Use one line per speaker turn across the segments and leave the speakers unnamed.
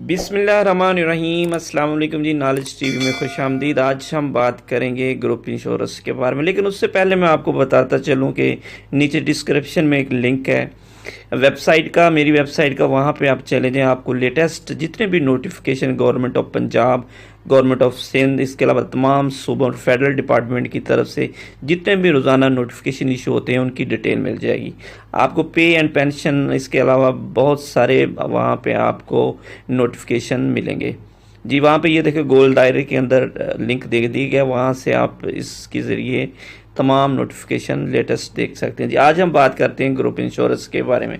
बिस्मिल्लाहिर्रहमानिर्रहीम। अस्सलाम वालेकुम जी। नॉलेज टीवी में खुश आमदीद। आज हम बात करेंगे ग्रुप इंश्योरेंस के बारे में, लेकिन उससे पहले मैं आपको बताता चलूं कि नीचे डिस्क्रिप्शन में एक लिंक है वेबसाइट का, मेरी वेबसाइट का। वहाँ पे आप चले जाएं, आपको लेटेस्ट जितने भी notification government of Punjab, government of Sindh, इसके अलावा तमाम सूबा और फेडरल डिपार्टमेंट की तरफ से जितने भी रोज़ाना नोटिफिकेशन इशू होते हैं उनकी डिटेल मिल जाएगी आपको। पे एंड पेंशन, इसके अलावा बहुत सारे वहाँ पे आपको नोटिफिकेशन मिलेंगे जी। वहाँ पे ये देखिए गोल दायरे के अंदर लिंक दे दी गया, वहाँ से आप इसके ज़रिए तमाम नोटिफिकेशन लेटेस्ट देख सकते हैं जी। आज हम बात करते हैं ग्रुप इंश्योरेंस के बारे में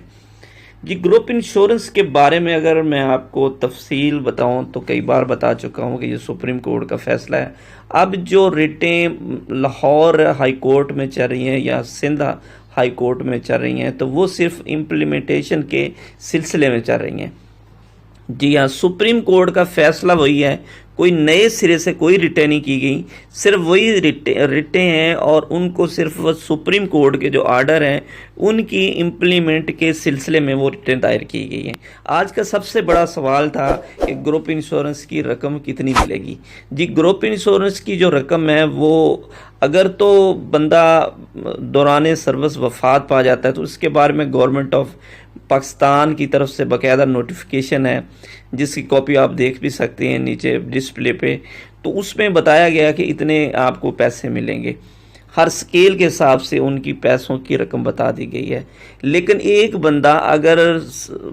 जी। ग्रुप इंश्योरेंस के बारे में अगर मैं आपको तफसील बताऊं तो कई बार बता चुका हूं कि ये सुप्रीम कोर्ट का फैसला है। अब जो रिटें लाहौर हाई कोर्ट में चल रही हैं या सिंध हाई कोर्ट में चल रही हैं, तो वो सिर्फ इम्प्लीमेंटेशन के सिलसिले में चल रही हैं जी हाँ। सुप्रीम कोर्ट का फैसला वही है, कोई नए सिरे से कोई रिटें नहीं की गई, सिर्फ वही रिटें हैं और उनको सिर्फ सुप्रीम कोर्ट के जो आर्डर हैं उनकी इम्प्लीमेंट के सिलसिले में वो रिटें दायर की गई हैं। आज का सबसे बड़ा सवाल था कि ग्रुप इंश्योरेंस की रकम कितनी मिलेगी जी। ग्रुप इंश्योरेंस की जो रकम है वो अगर तो बंदा दौरान सर्विस वफात पा जाता है तो उसके बारे में गवर्नमेंट ऑफ पाकिस्तान की तरफ से बाकायदा नोटिफिकेशन है, जिसकी कॉपी आप देख भी सकते हैं नीचे डिस्प्ले पे। तो उसमें बताया गया कि इतने आपको पैसे मिलेंगे, हर स्केल के हिसाब से उनकी पैसों की रकम बता दी गई है। लेकिन एक बंदा अगर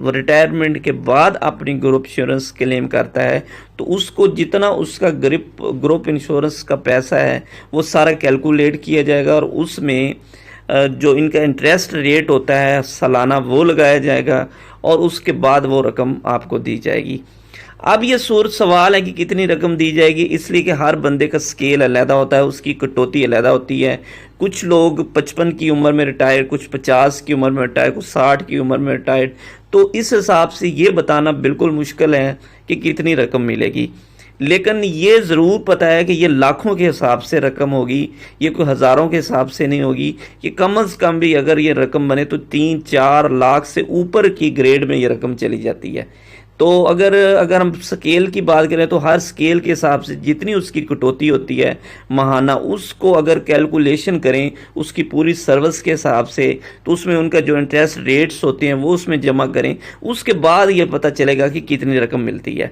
रिटायरमेंट के बाद अपनी ग्रुप इंश्योरेंस क्लेम करता है तो उसको जितना उसका ग्रुप इंश्योरेंस का पैसा है वो सारा कैलकुलेट किया जाएगा और उसमें जो इनका इंटरेस्ट रेट होता है सालाना वो लगाया जाएगा और उसके बाद वो रकम आपको दी जाएगी। अब ये सवाल है कि कितनी रकम दी जाएगी, इसलिए कि हर बंदे का स्केल अलग होता है, उसकी कटौती अलग होती है। कुछ लोग 55 की उम्र में रिटायर, कुछ 50 की उम्र में रिटायर, कुछ 60 की उम्र में रिटायर। तो इस हिसाब से ये बताना बिल्कुल मुश्किल है कि कितनी रकम मिलेगी। लेकिन ये ज़रूर पता है कि ये लाखों के हिसाब से रकम होगी, ये कोई हज़ारों के हिसाब से नहीं होगी। ये कम अज़ कम भी अगर ये रकम बने तो 3-4 लाख से ऊपर की ग्रेड में ये रकम चली जाती है। तो अगर हम स्केल की बात करें तो हर स्केल के हिसाब से जितनी उसकी कटौती होती है माहाना, उसको अगर कैलकुलेशन करें उसकी पूरी सर्विस के हिसाब से, तो उसमें उनका जो इंटरेस्ट रेट्स होते हैं वो उसमें जमा करें, उसके बाद ये पता चलेगा कि कितनी रकम मिलती है।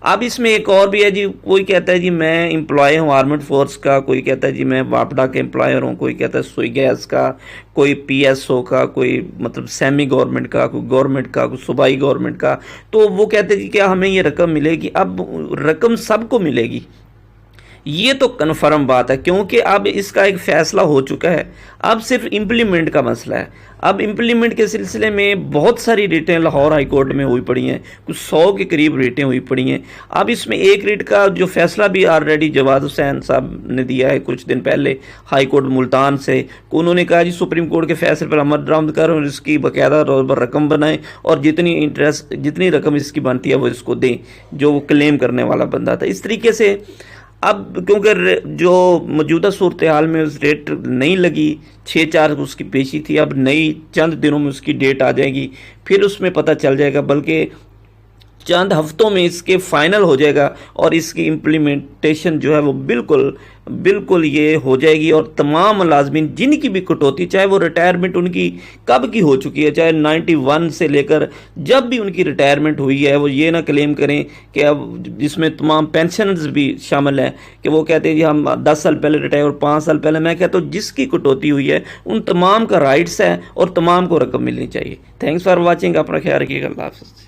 अब इसमें एक और भी है जी, कोई कहता है जी मैं एम्प्लॉय हूँ आर्मड फोर्स का, कोई कहता है जी मैं वापडा के एम्प्लॉयर हूँ, कोई कहता है सुई गैस का, कोई पीएसओ का, कोई मतलब सेमी गवर्नमेंट का, कोई गवर्नमेंट का, कोई सूबाई गवर्नमेंट का। तो वो कहते हैं कि क्या हमें ये रकम मिलेगी? अब रकम सबको मिलेगी, ये तो कन्फर्म बात है, क्योंकि अब इसका एक फैसला हो चुका है। अब सिर्फ इम्प्लीमेंट का मसला है। अब इम्प्लीमेंट के सिलसिले में बहुत सारी रिटें लाहौर हाई कोर्ट में हुई पड़ी हैं, कुछ 100 के करीब रिटें हुई पड़ी हैं। अब इसमें एक रिट का जो फैसला भी ऑलरेडी जवाद हुसैन साहब ने दिया है कुछ दिन पहले हाई कोर्ट मुल्तान से, उन्होंने कहा जी सुप्रीम कोर्ट के फैसले पर अमल दरामद कर और इसकी बाकायदा रकम बनाएं और जितनी रकम इसकी बनती है वो इसको दें जो वो क्लेम करने वाला बंदा था। इस तरीके से अब क्योंकि जो मौजूदा सूरत हाल में उस डेट नहीं लगी, 6-4 उसकी पेशी थी, अब नई चंद दिनों में उसकी डेट आ जाएगी, फिर उसमें पता चल जाएगा, बल्कि चंद हफ्तों में इसके फाइनल हो जाएगा और इसकी इम्प्लीमेंटेशन जो है वो बिल्कुल ये हो जाएगी। और तमाम मुलाजमीन जिनकी भी कटौती, चाहे वो रिटायरमेंट उनकी कब की हो चुकी है, चाहे 91 से लेकर जब भी उनकी रिटायरमेंट हुई है, वो ये ना क्लेम करें कि अब जिसमें तमाम पेंशनर्स भी शामिल हैं कि वो कहते हैं जी हम 10 साल पहले रिटायर और 5 साल पहले। मैं कहता हूँ जिसकी कटौती हुई है उन तमाम का राइट्स है और तमाम को रकम मिलनी चाहिए। Thanks for watching. अपना ख्याल रखिएगा। अल्लाह हाफ़िज़।